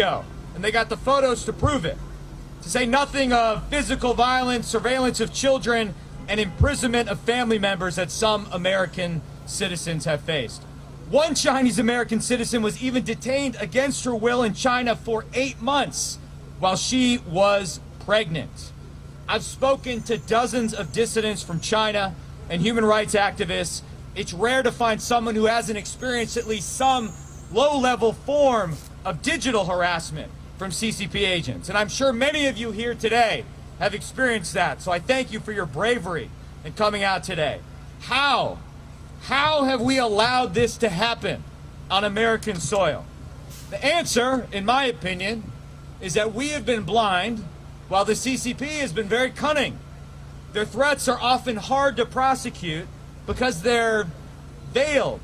ago, and they got the photos to prove it. To say nothing of physical violence, surveillance of children, and imprisonment of family members that some American citizens have faced. One Chinese American citizen was even detained against her will in China for 8 months while she was pregnant. I've spoken to dozens of dissidents from China and human rights activists. It's rare to find someone who hasn't experienced at least some low-level form of digital harassment from CCP agents. And I'm sure many of you here today have experienced that. So I thank you for your bravery in coming out today. How have we allowed this to happen on American soil? The answer, in my opinion, is that we have been blind while the CCP has been very cunning. Their threats are often hard to prosecute because they're veiled.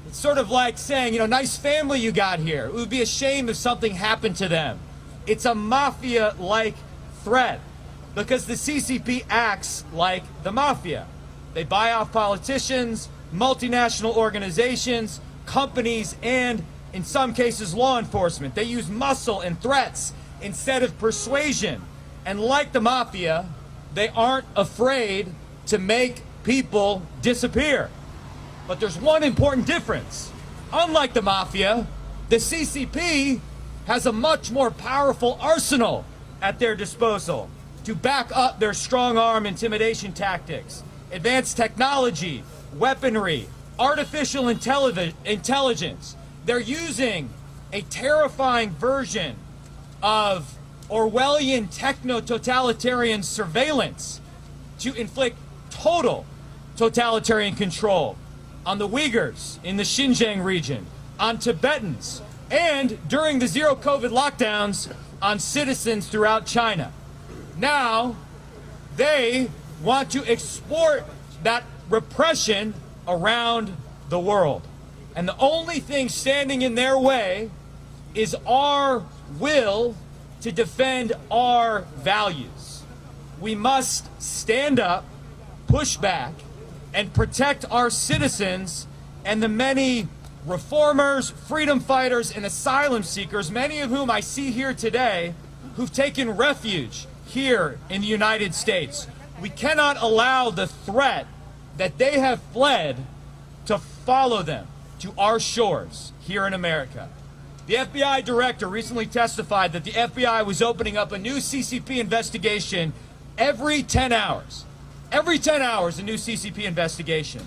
It's sort of like saying, you know, nice family you got here. It would be a shame if something happened to them. It's a mafia-like threat because the CCP acts like the mafia. They buy off politicians, multinational organizations, companies, and in some cases law enforcement. They use muscle and threats instead of persuasion. And like the mafia, they aren't afraid to make people disappear. But there's one important difference. Unlike the mafia, the CCP has a much more powerful arsenal at their disposal to back up their strong-arm intimidation tactics, advanced technology, weaponry, artificial intelligence. They're using a terrifying version of Orwellian techno-totalitarian surveillance to inflict total totalitarian control on the Uyghurs in the Xinjiang region, on Tibetans, and during the zero COVID lockdowns on citizens throughout China. Now, they want to export that repression around the world. And the only thing standing in their way is our will to defend our values. We must stand up, push back, and protect our citizens and the many reformers, freedom fighters, and asylum seekers, many of whom I see here today, who've taken refuge here in the United States. We cannot allow the threat that they have fled to follow them to our shores here in America. The FBI director recently testified that the FBI was opening up a new CCP investigation every 10 hours. Every 10 hours, a new CCP investigation.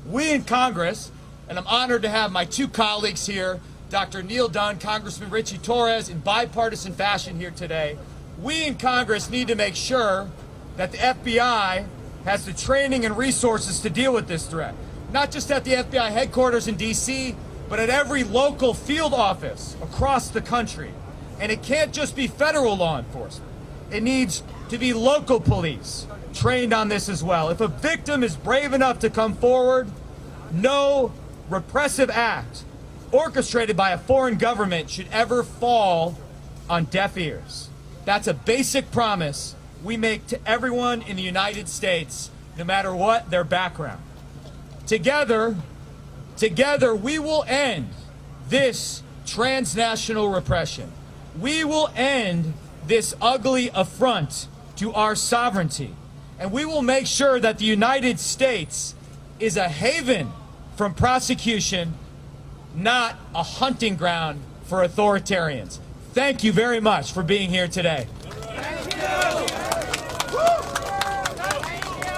We in Congress, and I'm honored to have my two colleagues here, Dr. Neil Dunn, Congressman Richie Torres, in bipartisan fashion here today. We in Congress need to make sure that the FBI has the training and resources to deal with this threat. Not just at the FBI headquarters in DC, but at every local field office across the country. And it can't just be federal law enforcement. It needs to be local police trained on this as well. If a victim is brave enough to come forward, no repressive act orchestrated by a foreign government should ever fall on deaf ears. That's a basic promise we make to everyone in the United States, no matter what their background. Together, we will end this transnational repression. We will end this ugly affront to our sovereignty. And we will make sure that the United States is a haven from prosecution, not a hunting ground for authoritarians. Thank you very much for being here today. Thank you.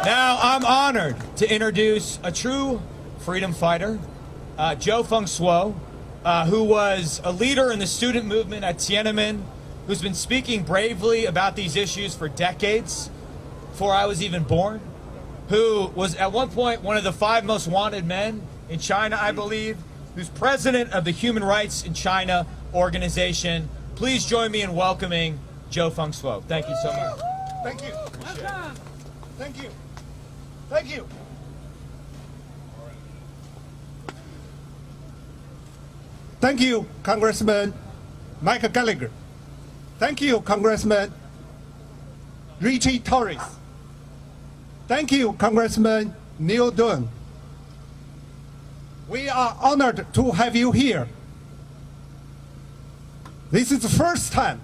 Now, I'm honored to introduce a true freedom fighter, Joe Feng Suo, who was a leader in the student movement at Tiananmen, who's been speaking bravely about these issues for decades, before I was even born, who was at one point one of the 5 most wanted men in China, I believe, who's president of the Human Rights in China organization. Please join me in welcoming Joe Feng Suo. Thank you so much. Thank you. Thank you. Thank you. Thank you, Congressman Mike Gallagher. Thank you, Congressman Richie Torres. Thank you, Congressman Neil Dunn. We are honored to have you here. This is the first time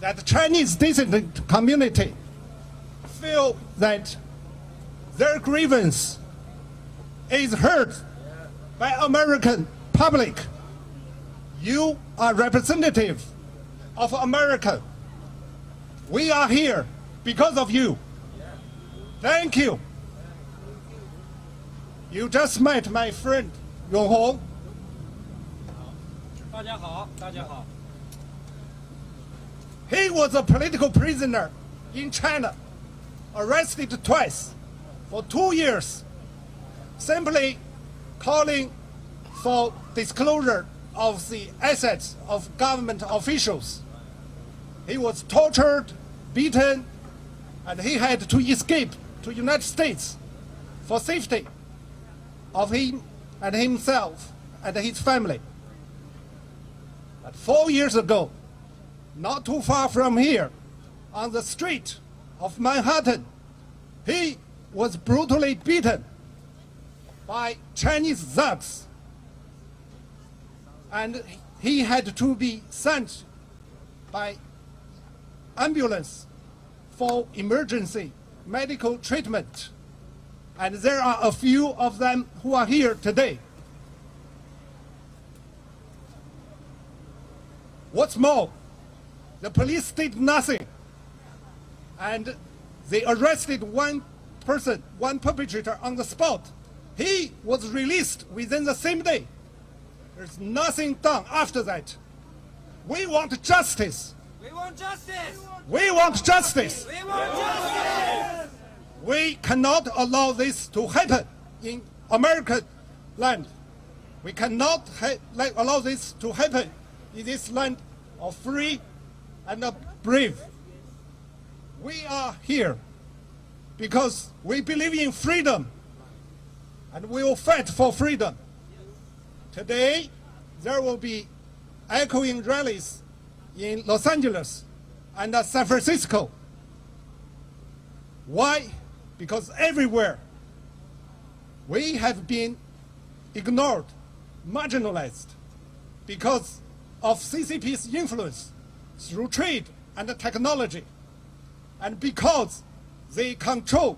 that the Chinese dissident community feel that their grievance is heard by American public. You are representative of America. We are here because of you. Thank you. You just met my friend Yonghong. 大家好，大家好。 He was a political prisoner in China, arrested twice for 2 years, simply calling for disclosure of the assets of government officials. He was tortured, beaten, and he had to escape to the United States for safety of him and himself and his family. But 4 years ago, not too far from here, on the street of Manhattan, he was brutally beaten by Chinese thugs, and he had to be sent by ambulance for emergency medical treatment. And there are a few of them who are here today. What's more, the police did nothing, and they arrested one person, one perpetrator on the spot. He was released within the same day. There's nothing done after that. We want justice. We want justice. We want justice. We want justice. We cannot allow this to happen in American land. We cannot allow this to happen in this land of free and brave. We are here because we believe in freedom, and we will fight for freedom. Today, there will be echoing rallies in Los Angeles and San Francisco. Why? Because everywhere we have been ignored, marginalized, because of CCP's influence through trade and technology, and because they control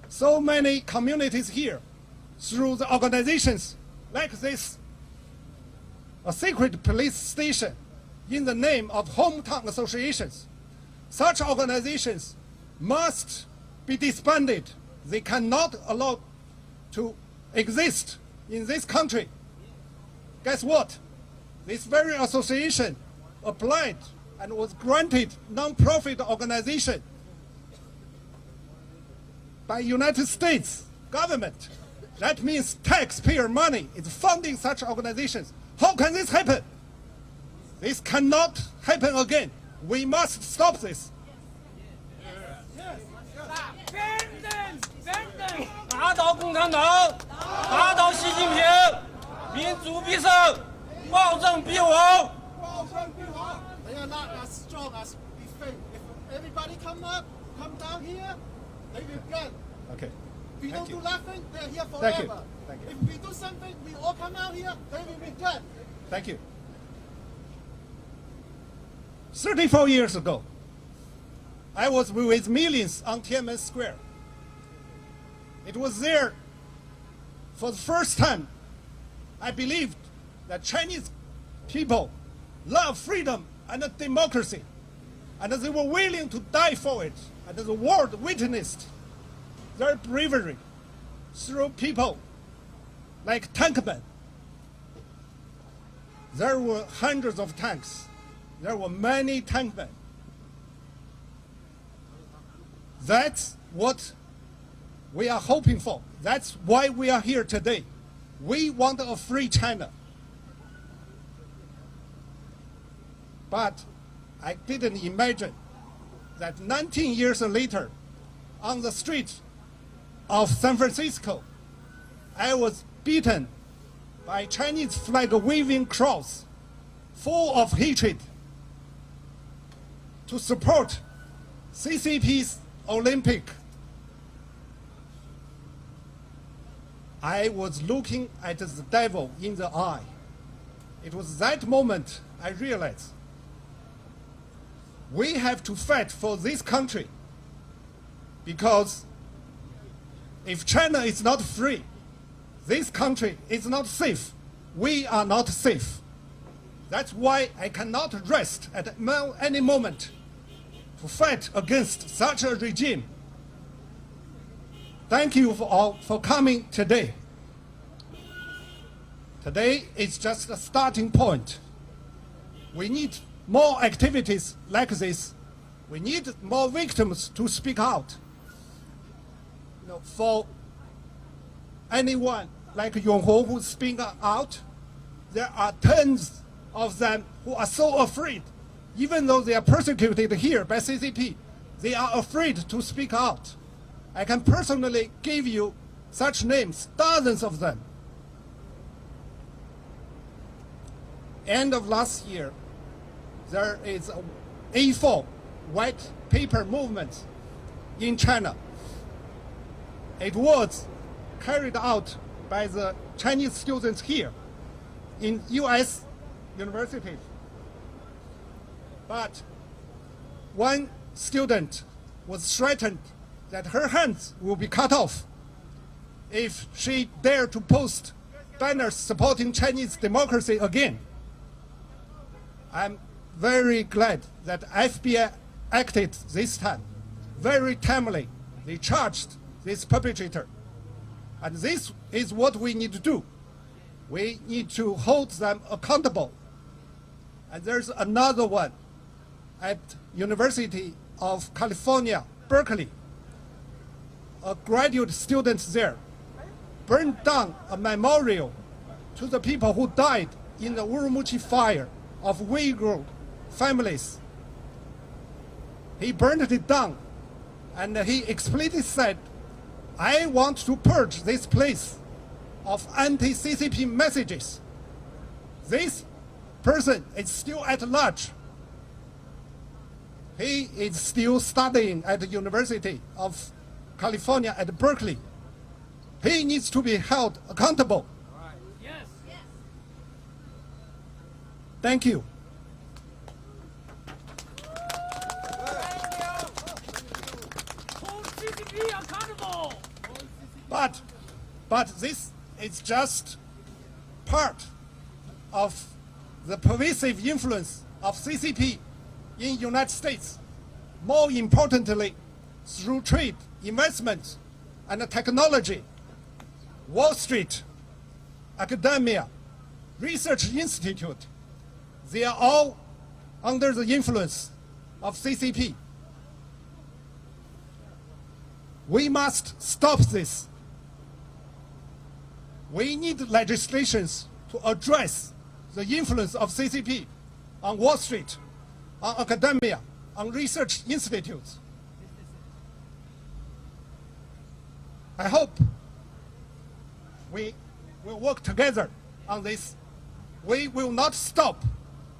so many communities here through the organizations like this, a secret police station in the name of hometown associations. Such organizations must be disbanded. They cannot allow to exist in this country. Guess what? This very association applied and was granted non-profit organization by United States government. That means taxpayer money is funding such organizations. How can this happen? This cannot happen again. We must stop this. 打倒共产党，打倒习近平，民主必胜，暴政必亡。 They are not as strong as we think. If everybody come down here, they will get. Okay. If we don't do nothing, they are here Thank you. forever. Thank you. If we do something, we all come out here, they will be dead. Thank you. 34 years ago, I was with millions on Tiananmen Square. It was there, for the first time, I believed that Chinese people love freedom and democracy, and they were willing to die for it. And the world witnessed their bravery through people like tankmen. There were hundreds of tanks. There were many tankmen. That's what we are hoping for. That's why we are here today. We want a free China. But I didn't imagine that 19 years later, on the street of San Francisco, I was beaten by Chinese flag-waving crowds full of hatred to support CCP's Olympic. I was looking at the devil in the eye. It was that moment I realized we have to fight for this country, because if China is not free, this country is not safe. We are not safe. That's why I cannot rest at any moment to fight against such a regime. Thank you all for coming today. Today is just a starting point. We need more activities like this. We need more victims to speak out. For anyone like Yongho who speak out, there are tons of them who are so afraid. Even though they are persecuted here by CCP, they are afraid to speak out. I can personally give you such names, dozens of them. End of last year, there is a A4 white paper movement in China. It was carried out by the Chinese students here in US universities. But one student was threatened that her hands will be cut off if she dared to post banners supporting Chinese democracy again. I'm very glad that FBI acted this time. Very timely, they charged this perpetrator. And this is what we need to do. We need to hold them accountable. And there's another one at University of California, Berkeley. A graduate student there burned down a memorial to the people who died in the Urumqi fire of Uyghur families. He burned it down, and he explicitly said, I want to purge this place of anti-CCP messages. This person is still at large. He is still studying at the University of California at Berkeley. He needs to be held accountable. Yes. Thank you. Hold CCP accountable. But this is just part of the pervasive influence of CCP in United States. More importantly, through trade, investment, and technology, Wall Street, academia, research institute, they are all under the influence of CCP. We must stop this. We need legislations to address the influence of CCP on Wall Street, on academia, on research institutes. I hope we will work together on this. We will not stop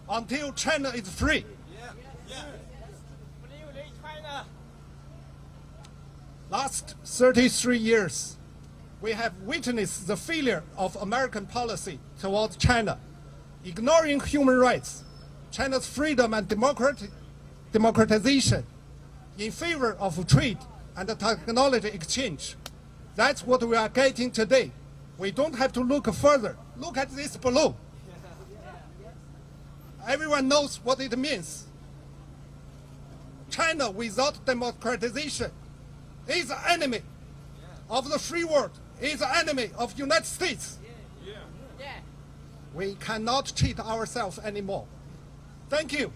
until China is free. Last 33 years, we have witnessed the failure of American policy towards China, ignoring human rights, China's freedom and democratization in favor of trade and technology exchange. That's what we are getting today. We don't have to look further. Look at this below. Everyone knows what it means. China without democratization is an enemy of the free world, is an enemy of the United States. We cannot cheat ourselves anymore. Thank you.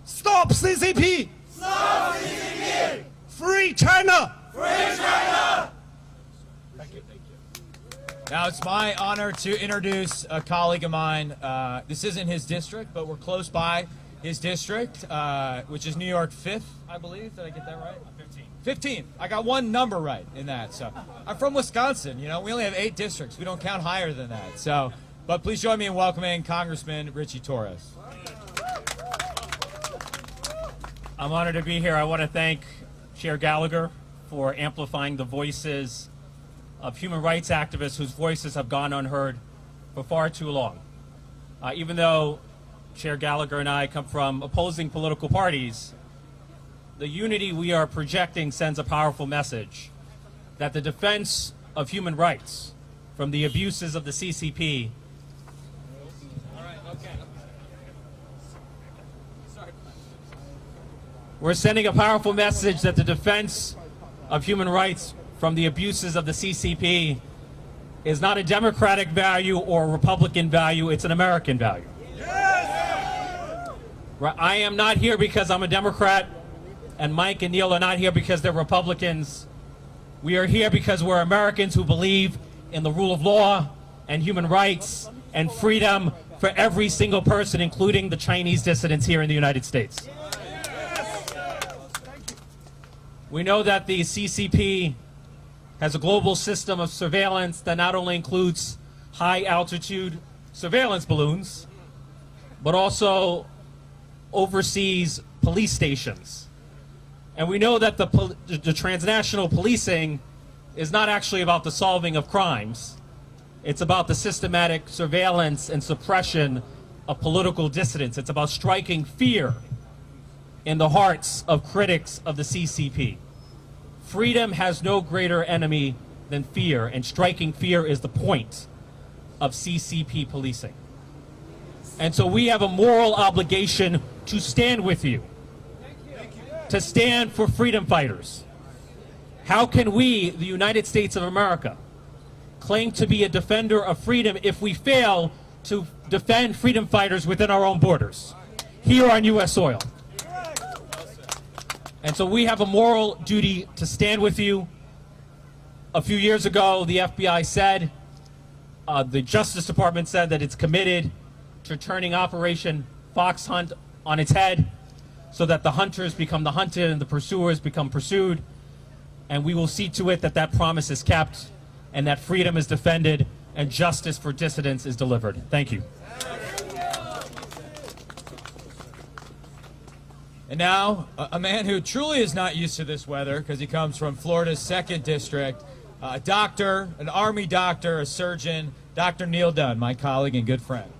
Stop CCP! Stop CCP! Free China! Free China! Thank you. Now it's my honor to introduce a colleague of mine. This isn't his district, but we're close by his district, which is New York 5th, I believe. Did I get that right? 15th. I got one number right in that. So I'm from Wisconsin. You know, we only have 8 districts. We don't count higher than that. So, but please join me in welcoming Congressman Richie Torres. I'm honored to be here. I want to thank Chair Gallagher for amplifying the voices of human rights activists whose voices have gone unheard for far too long. Even though Chair Gallagher and I come from opposing political parties, the unity we are projecting sends a powerful message that the defense of human rights from the abuses of the CCP We're sending a powerful message that the defense of human rights from the abuses of the CCP is not a Democratic value or a Republican value, it's an American value. Yes! I am not here because I'm a Democrat, and Mike and Neil are not here because they're Republicans. We are here because we're Americans who believe in the rule of law and human rights and freedom for every single person, including the Chinese dissidents here in the United States. We know that the CCP has a global system of surveillance that not only includes high-altitude surveillance balloons, but also oversees police stations. And we know that the transnational policing is not actually about the solving of crimes. It's about the systematic surveillance and suppression of political dissidents. It's about striking fear in the hearts of critics of the CCP. Freedom has no greater enemy than fear, and striking fear is the point of CCP policing. And so we have a moral obligation to stand with you, to stand for freedom fighters. How can we, the United States of America, claim to be a defender of freedom if we fail to defend freedom fighters within our own borders, here on U.S. soil? And so we have a moral duty to stand with you. A few years ago, the FBI said, the Justice Department said that it's committed to turning Operation Fox Hunt on its head so that the hunters become the hunted and the pursuers become pursued. And we will see to it that that promise is kept and that freedom is defended and justice for dissidents is delivered. Thank you. And now, a man who truly is not used to this weather because he comes from Florida's 2nd District, a doctor, an Army doctor, a surgeon, Dr. Neil Dunn, my colleague and good friend.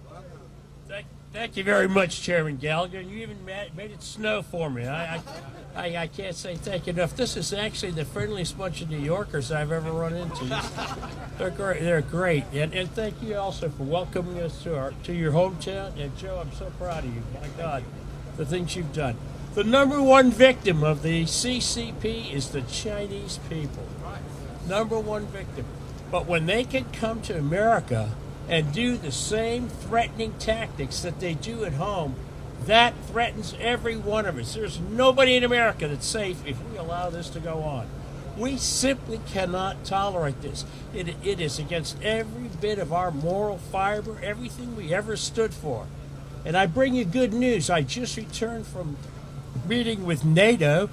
Thank you very much, Chairman Gallagher. You even made it snow for me. I can't say thank you enough. This is actually the friendliest bunch of New Yorkers I've ever run into. They're great. They're great. And thank you also for welcoming us to your hometown. And Joe, I'm so proud of you. My God, the things you've done. The number one victim of the CCP is the Chinese people. Number one victim. But when they can come to America and do the same threatening tactics that they do at home, that threatens every one of us. There's nobody in America that's safe if we allow this to go on. We simply cannot tolerate this. It is against every bit of our moral fiber, everything we ever stood for. And I bring you good news. I just returned from meeting with NATO,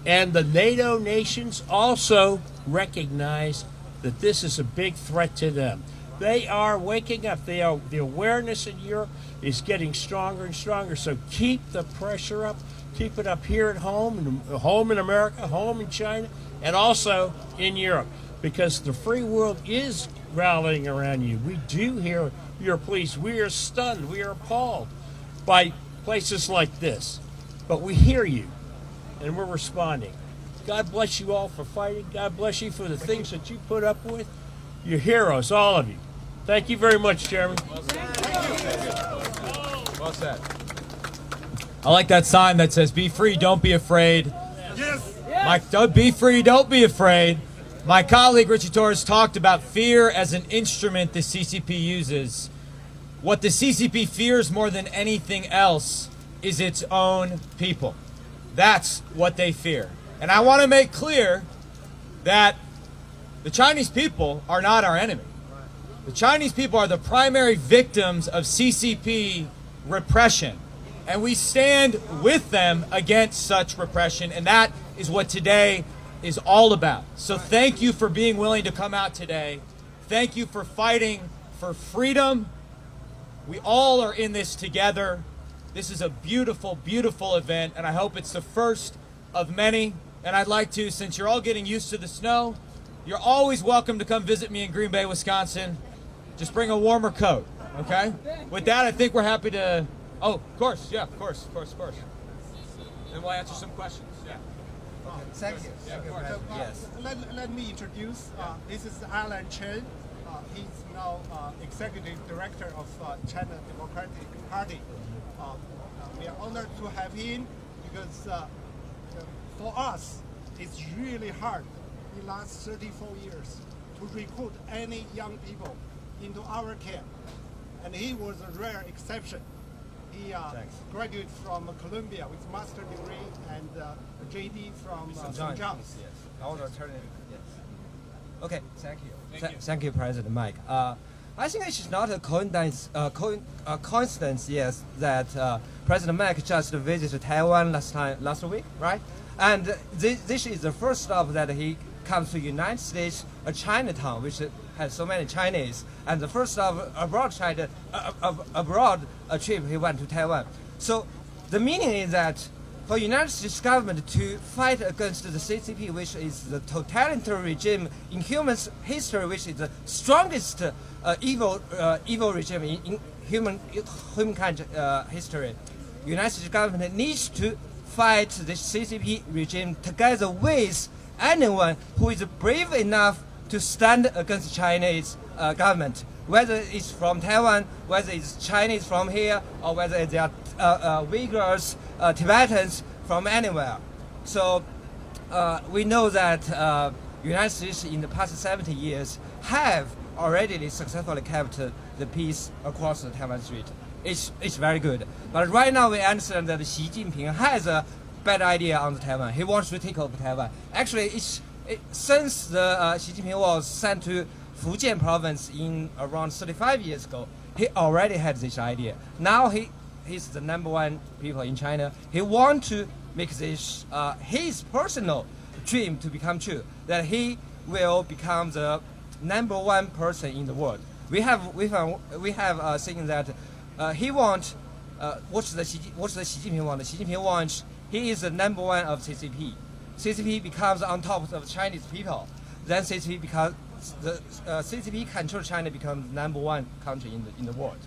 and the NATO nations also recognize that this is a big threat to them. They are waking up. The awareness in Europe is getting stronger and stronger. So keep the pressure up. Keep it up here at home in America, home in China, and also in Europe, because the free world is rallying around you. We do hear your pleas. We are stunned. We are appalled by places like this. But we hear you, and we're responding. God bless you all for fighting. God bless you for the things that you put up with. You're heroes, all of you. Thank you very much, Chairman. Well said. I like that sign that says, "Be free, don't be afraid." Yes. Mike, don't be free, don't be afraid. My colleague Richie Torres talked about fear as an instrument the CCP uses. What the CCP fears more than anything else is its own people. That's what they fear. And I want to make clear that the Chinese people are not our enemy. The Chinese people are the primary victims of CCP repression. And we stand with them against such repression. And that is what today is all about. So thank you for being willing to come out today. Thank you for fighting for freedom. We all are in this together. This is a beautiful, beautiful event, and I hope it's the first of many. And I'd like to, since you're all getting used to the snow, you're always welcome to come visit me in Green Bay, Wisconsin. Just bring a warmer coat, okay? With that, I think we're happy to... Oh, of course, yeah, of course. And we'll answer some questions, yeah. Thank you. Yeah, of course. Yes. Let me introduce. This is Alan Chen. He's now executive director of China Democratic Party. We are honored to have him because for us, it's really hard in the last 34 years to recruit any young people into our camp. And he was a rare exception. He graduated from Columbia with master degree and a JD from St. John's. Yes, I was attorney. Yes. Okay, thank you. Thank you, President Mike. I think it's not a coincidence, yes, that President Mike just visited Taiwan last week, right? And this is the first stop that he comes to the United States, Chinatown, which has so many Chinese, and the first stop abroad trip he went to Taiwan. So the meaning is that for the United States government to fight against the CCP, which is the totalitarian regime in human history, which is the strongest evil regime in humankind history, the United States government needs to fight the CCP regime together with anyone who is brave enough to stand against Chinese government, whether it's from Taiwan, whether it's Chinese from here, or whether they are Uyghurs, Tibetans from anywhere. So we know that the United States in the past 70 years have already successfully kept the peace across the Taiwan Strait. It's very good. But right now we understand that Xi Jinping has a bad idea on the Taiwan. He wants to take over Taiwan. Actually, since Xi Jinping was sent to Fujian province in around 35 years ago, he already had this idea. Now he's the #1 people in China. He wants to make this his personal dream to become true, that he will become the #1 person in the world. We have saying that he wants what's the Xi Jinping want? Xi Jinping wants he is the #1 of CCP. CCP becomes on top of Chinese people. Then CCP becomes the CCP control China becomes #1 country in the world.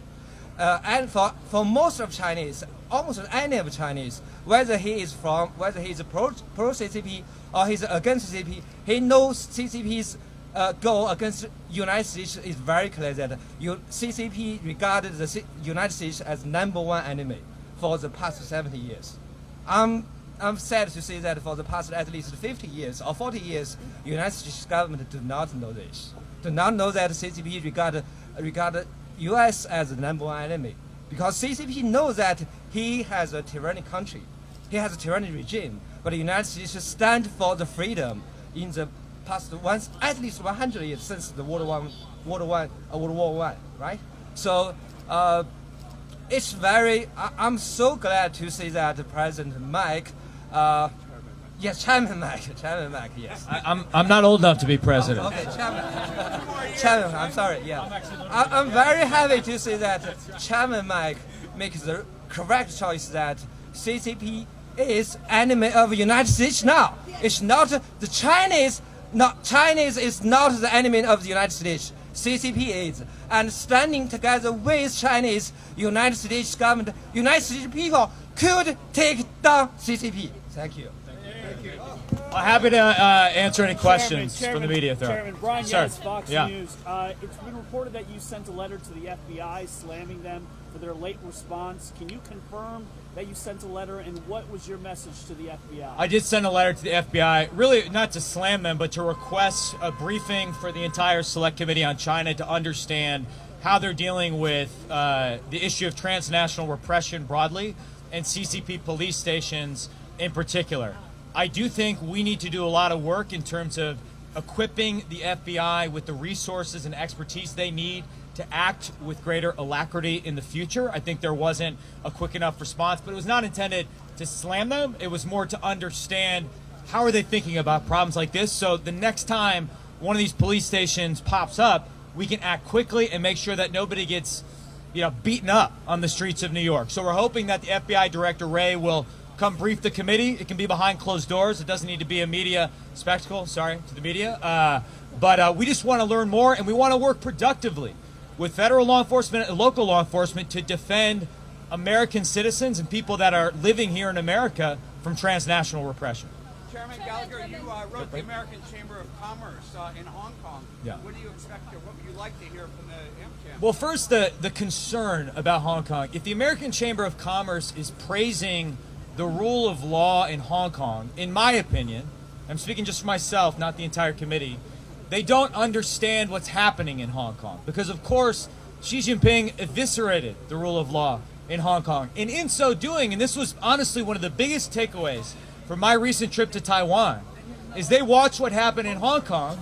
And for most of Chinese, almost any of Chinese, whether he is pro CCP or he's against CCP, he knows CCP's goal against United States is very clear that CCP regarded the United States as #1 enemy for the past 70 years. I'm sad to say that for the past at least 50 years or 40 years, United States government do not know this. Do not know that CCP regard U.S. as the #1 enemy, because CCP knows that he has a tyrannic country, he has a tyrannic regime, but the United States stand for the freedom in the past at least 100 years since the World War I, right? So it's very. I'm so glad to see that President Mike. Yes, Chairman Mike, yes. I'm not old enough to be president. Okay, Chairman, I'm sorry, yeah. I'm very happy to see that Chairman Mike makes the correct choice that CCP is enemy of the United States now. It's not the Chinese, Chinese is not the enemy of the United States. CCP is. And standing together with Chinese, United States government, United States people could take down CCP. Thank you. I'm happy to answer any questions from the media. Chairman Brian Sir. Yates, Fox Yeah. News. It's been reported that you sent a letter to the FBI slamming them for their late response. Can you confirm that you sent a letter, and what was your message to the FBI? I did send a letter to the FBI, really not to slam them, but to request a briefing for the entire Select Committee on China to understand how they're dealing with the issue of transnational repression broadly and CCP police stations in particular. I do think we need to do a lot of work in terms of equipping the FBI with the resources and expertise they need to act with greater alacrity in the future. I think there wasn't a quick enough response, but it was not intended to slam them. It was more to understand how are they thinking about problems like this, so the next time one of these police stations pops up, we can act quickly and make sure that nobody gets beaten up on the streets of New York. So we're hoping that the FBI Director Wray will come brief the committee. It can be behind closed doors. It doesn't need to be a media spectacle. Sorry to the media. But we just want to learn more, and we want to work productively with federal law enforcement and local law enforcement to defend American citizens and people that are living here in America from transnational repression. Chairman Gallagher, you wrote the American Chamber of Commerce in Hong Kong. Yeah. What do you expect, or what would you like to hear from the AmCham? Well, first, the concern about Hong Kong. If the American Chamber of Commerce is praising the rule of law in Hong Kong, in my opinion, I'm speaking just for myself, not the entire committee, they don't understand what's happening in Hong Kong. Because, of course, Xi Jinping eviscerated the rule of law in Hong Kong. And in so doing, and this was honestly one of the biggest takeaways from my recent trip to Taiwan, is they watched what happened in Hong Kong,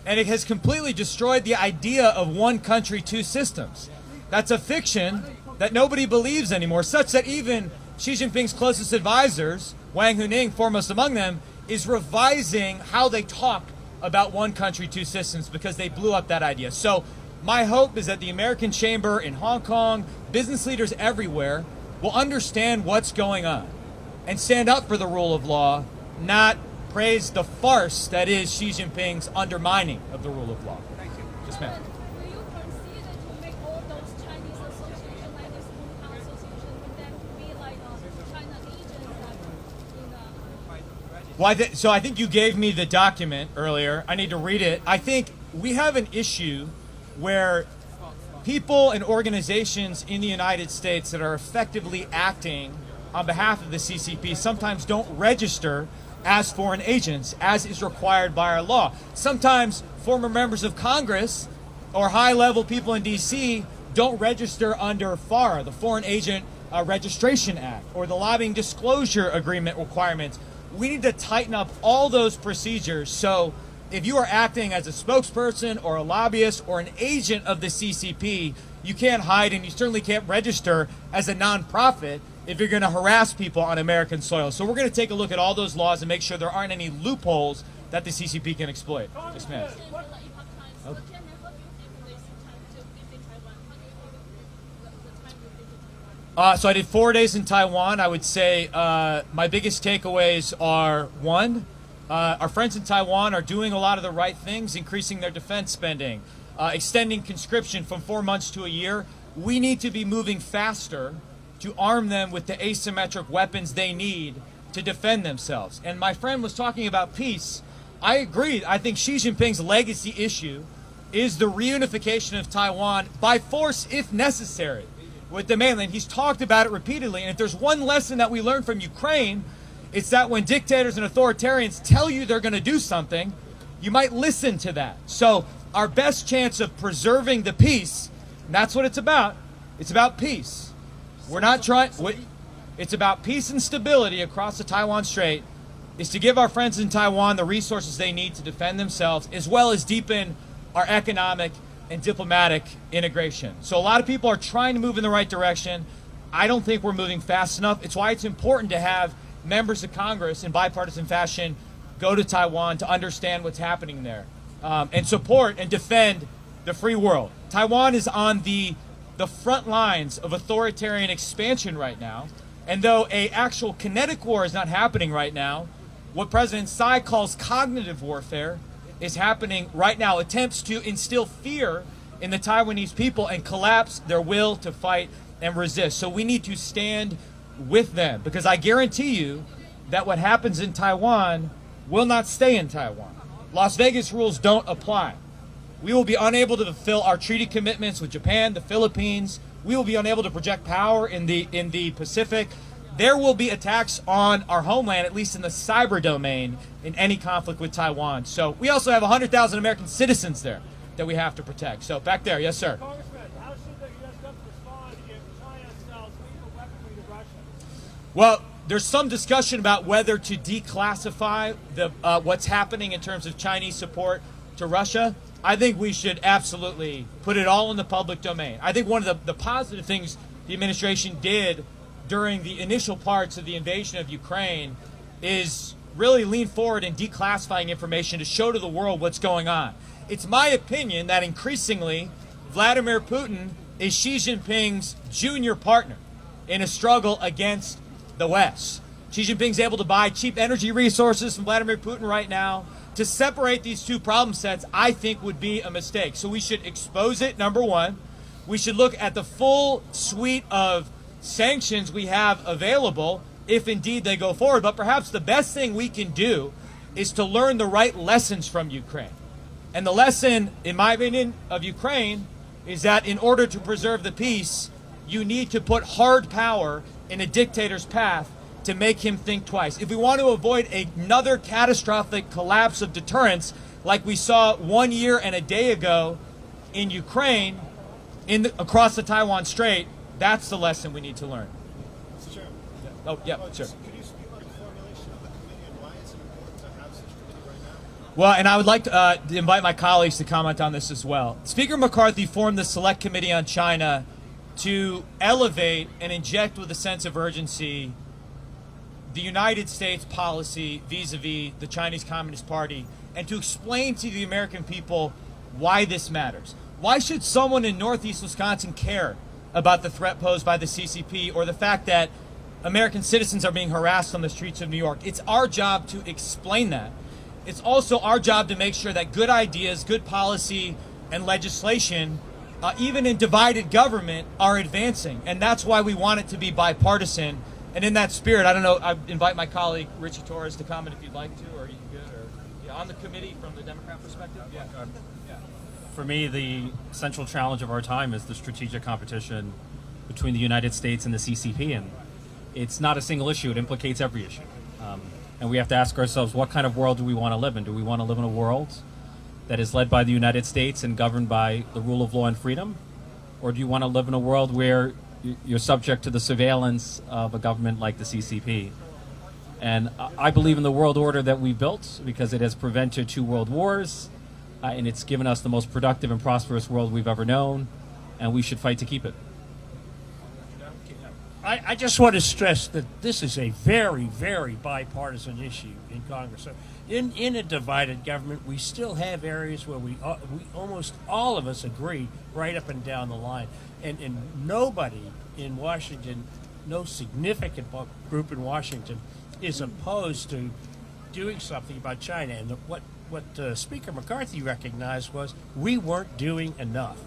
and it has completely destroyed the idea of one country, two systems. That's a fiction that nobody believes anymore, such that even Xi Jinping's closest advisors, Wang Huning, foremost among them, is revising how they talk about one country, two systems, because they blew up that idea. So my hope is that the American Chamber in Hong Kong, business leaders everywhere, will understand what's going on and stand up for the rule of law, not praise the farce that is Xi Jinping's undermining of the rule of law. Thank you. Yes, ma'am. Will you consider to make all those Chinese associations like this Hong Kong association, would that be like China Legion, Well, so I think you gave me the document earlier. I need to read it. I think we have an issue where people and organizations in the United States that are effectively acting on behalf of the CCP sometimes don't register as foreign agents, as is required by our law. Sometimes former members of Congress or high-level people in D.C. don't register under FARA, the Foreign Agent Registration Act, or the Lobbying Disclosure Agreement requirements. We need to tighten up all those procedures, so if you are acting as a spokesperson or a lobbyist or an agent of the CCP, you can't hide, and you certainly can't register as a nonprofit if you're going to harass people on American soil. So we're going to take a look at all those laws and make sure there aren't any loopholes that the CCP can exploit. Yes, ma'am. Okay. So I did 4 days in Taiwan. I would say my biggest takeaways are, one, our friends in Taiwan are doing a lot of the right things, increasing their defense spending, extending conscription from 4 months to a year. We need to be moving faster to arm them with the asymmetric weapons they need to defend themselves. And my friend was talking about peace. I agree. I think Xi Jinping's legacy issue is the reunification of Taiwan by force if necessary with the mainland. He's talked about it repeatedly. And if there's one lesson that we learned from Ukraine, it's that when dictators and authoritarians tell you they're going to do something, you might listen to that. So our best chance of preserving the peace, and that's what it's about peace. We're not trying, it's about peace and stability across the Taiwan Strait, is to give our friends in Taiwan the resources they need to defend themselves, as well as deepen our economic and diplomatic integration. So a lot of people are trying to move in the right direction. I don't think we're moving fast enough. It's why it's important to have members of Congress in bipartisan fashion go to Taiwan to understand what's happening there and support and defend the free world. Taiwan is on the front lines of authoritarian expansion right now, and though an actual kinetic war is not happening right now, what President Tsai calls cognitive warfare is happening right now. Attempts to instill fear in the Taiwanese people and collapse their will to fight and resist. So we need to stand with them, because I guarantee you that what happens in Taiwan will not stay in Taiwan. Las Vegas rules don't apply. We will be unable to fulfill our treaty commitments with Japan, the Philippines. We will be unable to project power in the Pacific. There will be attacks on our homeland, at least in the cyber domain, in any conflict with Taiwan. So we also have 100,000 American citizens there that we have to protect. So back there, yes, sir. Congressman, how should the U.S. government respond if China sells lethal weaponry to Russia? Well, there's some discussion about whether to declassify what's happening in terms of Chinese support to Russia. I think we should absolutely put it all in the public domain. I think one of the positive things the administration did during the initial parts of the invasion of Ukraine is really lean forward in declassifying information to show to the world what's going on. It's my opinion that increasingly Vladimir Putin is Xi Jinping's junior partner in a struggle against the West. Xi Jinping's able to buy cheap energy resources from Vladimir Putin right now. To separate these two problem sets, I think would be a mistake. So we should expose it, number one. We should look at the full suite of sanctions we have available if indeed they go forward. But perhaps the best thing we can do is to learn the right lessons from Ukraine. And the lesson, in my opinion, of Ukraine is that in order to preserve the peace, you need to put hard power in a dictator's path to make him think twice. If we want to avoid another catastrophic collapse of deterrence like we saw 1 year and a day ago in Ukraine, across the Taiwan Strait, that's the lesson we need to learn. Mr. Chairman. Oh, yeah, sure. Could you speak on the formulation of the committee and why it's important to have such a committee right now? Well, and I would like to invite my colleagues to comment on this as well. Speaker McCarthy formed the Select Committee on China to elevate and inject with a sense of urgency the United States policy vis-a-vis the Chinese Communist Party, and to explain to the American people why this matters. Why should someone in Northeast Wisconsin care about the threat posed by the CCP or the fact that American citizens are being harassed on the streets of New York? It's our job to explain that. It's also our job to make sure that good ideas, good policy, and legislation, even in divided government, are advancing. And that's why we want it to be bipartisan. And in that spirit, I don't know, I invite my colleague Richie Torres to comment if you'd like to, or are you good? Or yeah, on the committee from the Democrat perspective? Yeah. For me, the central challenge of our time is the strategic competition between the United States and the CCP. And it's not a single issue, it implicates every issue. And we have to ask ourselves, what kind of world do we want to live in? Do we want to live in a world that is led by the United States and governed by the rule of law and freedom? Or do you want to live in a world where you're subject to the surveillance of a government like the CCP? And I believe in the world order that we built because it has prevented 2 world wars, and it's given us the most productive and prosperous world we've ever known, and we should fight to keep it. I just want to stress that this is a very, very bipartisan issue in Congress. So in a divided government, we still have areas where we almost all of us agree right up and down the line. And nobody in Washington, no significant group in Washington, is opposed to doing something about China. And what Speaker McCarthy recognized was we weren't doing enough.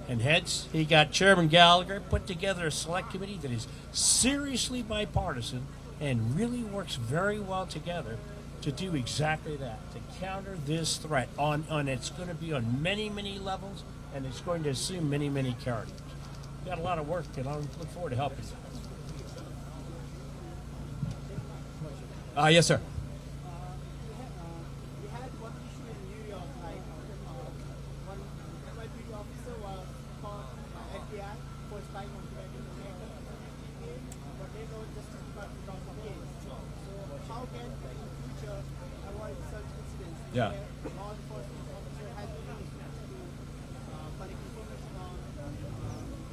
And hence, he got Chairman Gallagher, put together a select committee that is seriously bipartisan and really works very well together to do exactly that, to counter this threat. It's going to be on many, many levels, and it's going to assume many, many characters. We've got a lot of work, and I look forward to helping you. Yes, sir. We had one issue in New York, like one NYPD officer was called FBI for spying on American but they know Justice Department dropped the case. So how can we in the future avoid such incidents Yeah. where law enforcement officer has been used to collect information on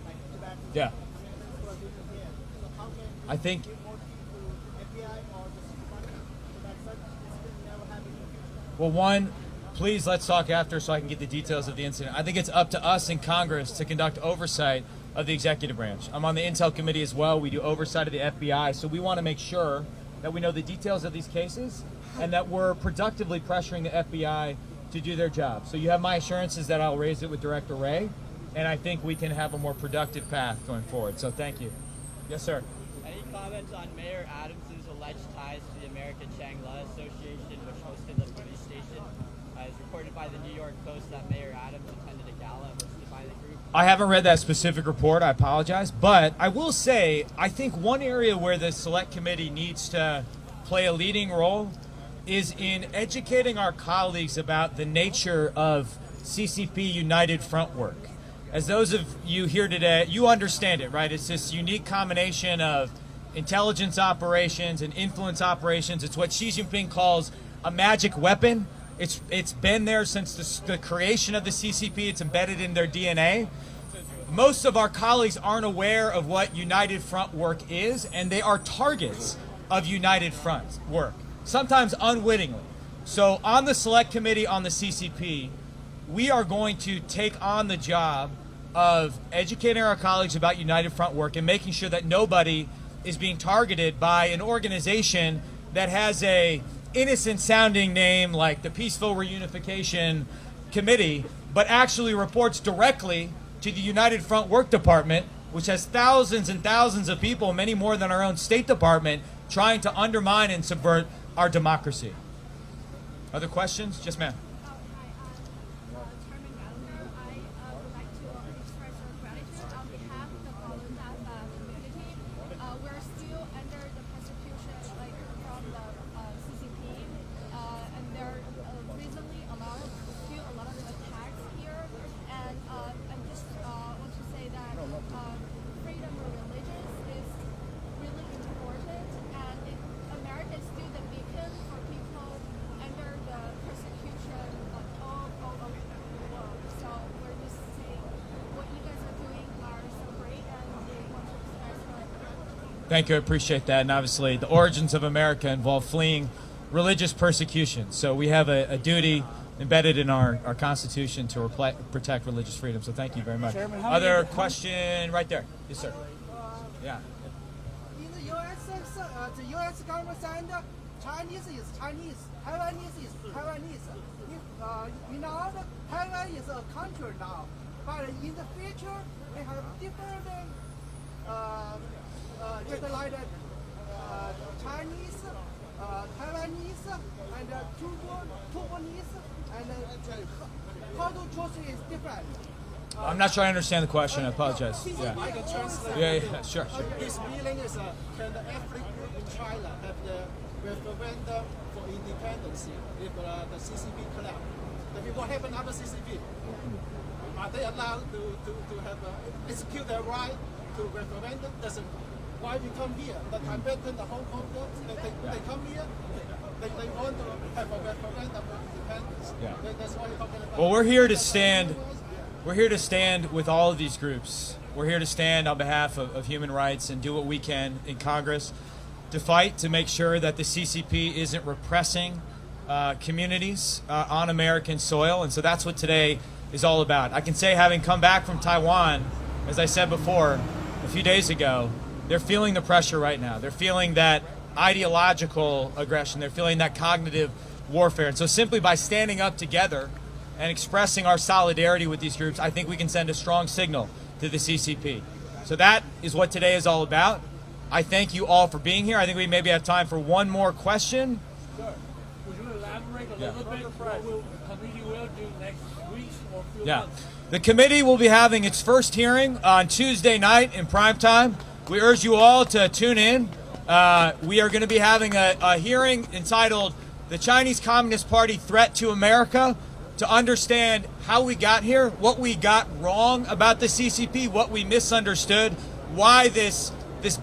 like tobacco Yeah. who are living here? So how can we I think give more people to FBI or Justice Department so that such incidents never happen in the future? Well, one, please let's talk after so I can get the details of the incident. I think it's up to us in Congress to conduct oversight of the executive branch. I'm on the Intel Committee as well. We do oversight of the FBI, so we want to make sure that we know the details of these cases and that we're productively pressuring the FBI to do their job. So you have my assurances that I'll raise it with Director Wray, and I think we can have a more productive path going forward. So thank you. Yes, sir. Any comments on Mayor Adams' alleged ties to the American Shangri-La Association, which hosted the police station? As reported by the New York Post that Mayor Adams attended a gala hosted by the group. I haven't read that specific report. I apologize. But I will say, I think one area where the Select Committee needs to play a leading role is in educating our colleagues about the nature of CCP United Front work. As those of you here today, you understand it, right? It's this unique combination of intelligence operations and influence operations. It's what Xi Jinping calls a magic weapon. It's been there since the creation of the CCP. It's embedded in their DNA. Most of our colleagues aren't aware of what United Front work is, and they are targets of United Front work, sometimes unwittingly. So on the Select Committee on the CCP, we are going to take on the job of educating our colleagues about United Front work and making sure that nobody is being targeted by an organization that has a innocent sounding name like the Peaceful Reunification Committee, but actually reports directly to the United Front Work Department, which has thousands and thousands of people, many more than our own State Department, trying to undermine and subvert our democracy. Other questions? Yes, ma'am. Chairman Gallagher, I would like to express our gratitude on behalf of the Falun Dafa community. We're still under the persecution from the CCP, and there are recently a lot of attacks here. And I just want to say that freedom of religion is really important, and America is still the beacon for people under the persecution all over the world. So we're just saying what you guys are doing are so great, and we want to express our gratitude. Thank you. I appreciate that. And obviously, the origins of America involve fleeing religious persecution. So we have a duty embedded in our Constitution to protect religious freedom. So thank you very much. Chairman, Other question right there. Yes, sir. Yeah. In the the U.S. government said Chinese is Chinese, Taiwanese is Taiwanese. You know, Taiwan is a country now, but in the future we have different regulated Chinese, Taiwanese, and Taiwanese, and how to choose is different. I'm not sure I understand the question. I apologize. Yeah. I can translate. Yeah, sure. His meaning is, can the ethnic group in China have the referendum for independence if the CCP collapse? What happened after CCP? Are they allowed to have execute their right to referendum? Why we come here? The Tibetan, the Hong Kongers, they come here. They want to have a referendum for independence. Yeah. That's why you're talking about. Well, we're here to stand. We're here to stand with all of these groups. We're here to stand on behalf of human rights and do what we can in Congress to fight to make sure that the CCP isn't repressing communities on American soil. And so that's what today is all about. I can say, having come back from Taiwan, as I said before, a few days ago, they're feeling the pressure right now. They're feeling that ideological aggression. They're feeling that cognitive warfare. And so simply by standing up together and expressing our solidarity with these groups, I think we can send a strong signal to the CCP. So that is what today is all about. I thank you all for being here. I think we maybe have time for one more question. Sure. Would you elaborate a little bit what the committee will do next week or a few months? The committee will be having its first hearing on Tuesday night in prime time. We urge you all to tune in. We are going to be having a hearing entitled "The Chinese Communist Party Threat to America," to understand how we got here, what we got wrong about the CCP, what we misunderstood, why this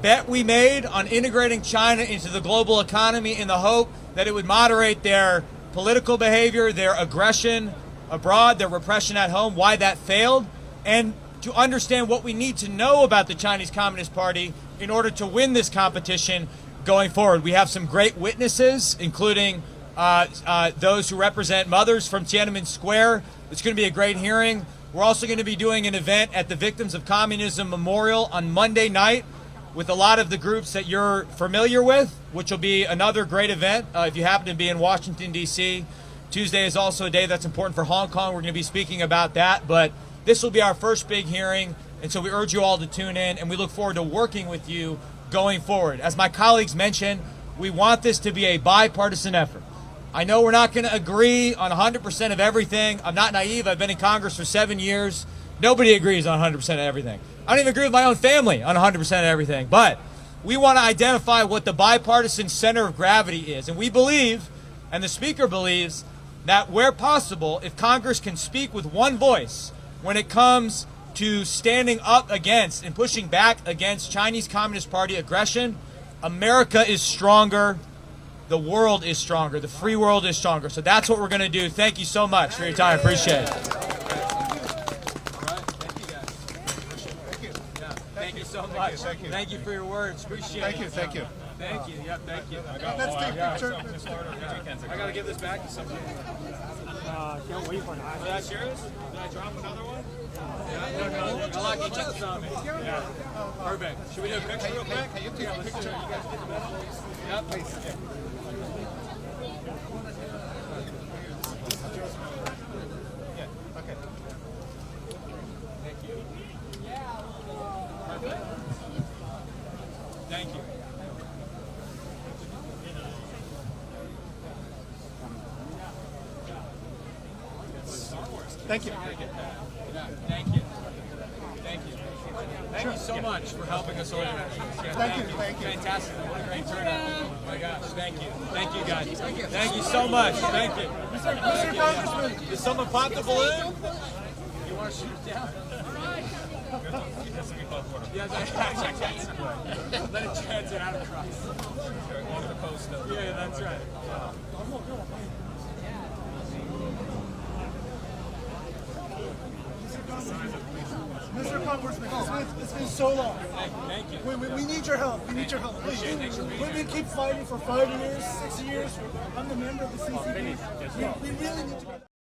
bet we made on integrating China into the global economy in the hope that it would moderate their political behavior, their aggression abroad, their repression at home, why that failed, and to understand what we need to know about the Chinese Communist Party in order to win this competition going forward. We have some great witnesses, including those who represent mothers from Tiananmen Square. It's going to be a great hearing. We're also going to be doing an event at the Victims of Communism Memorial on Monday night with a lot of the groups that you're familiar with, which will be another great event if you happen to be in Washington, D.C. Tuesday is also a day that's important for Hong Kong. We're going to be speaking about that, but this will be our first big hearing, and so we urge you all to tune in, and we look forward to working with you going forward. As my colleagues mentioned, we want this to be a bipartisan effort. I know we're not going to agree on 100% of everything. I'm not naive. I've been in Congress for 7 years. Nobody agrees on 100% of everything. I don't even agree with my own family on 100% of everything. But we want to identify what the bipartisan center of gravity is. And we believe, and the Speaker believes, that where possible, if Congress can speak with one voice when it comes to standing up against and pushing back against Chinese Communist Party aggression, America is stronger. The world is stronger. The free world is stronger. So that's what we're going to do. Thank you so much for your time. Appreciate it. Thank you so much. Thank you for your words. Appreciate it. Thank you. Thank you. Yep, thank you. Let's take a picture. I got to give this back to somebody. Can't wait for that. That's yours? Did I drop another one? Yeah. No. Rocky Hits on me. Yeah. Perfect. Should we do a picture real quick? Can you take a picture? You guys get the medal? Yep. Yeah. Okay. Thank you. Perfect. Thank you. Thank you. Thank you. Thank you. Thank you so much for helping us organize this. Yeah, Thank you. Fantastic. What a great turnout. Oh my gosh. Thank you. Thank you guys. Thank you so much. Thank you. Mr. Congressman. Did someone pop the balloon? You want to shoot it down? Yes, I let it transit out across. Over the post. Yeah, that's right. Mr. Congressman, it's been so long. Thank you. We need your help. We need your help. Please. We keep fighting for 5 years, 6 years. I'm the member of the CCP. We really need to get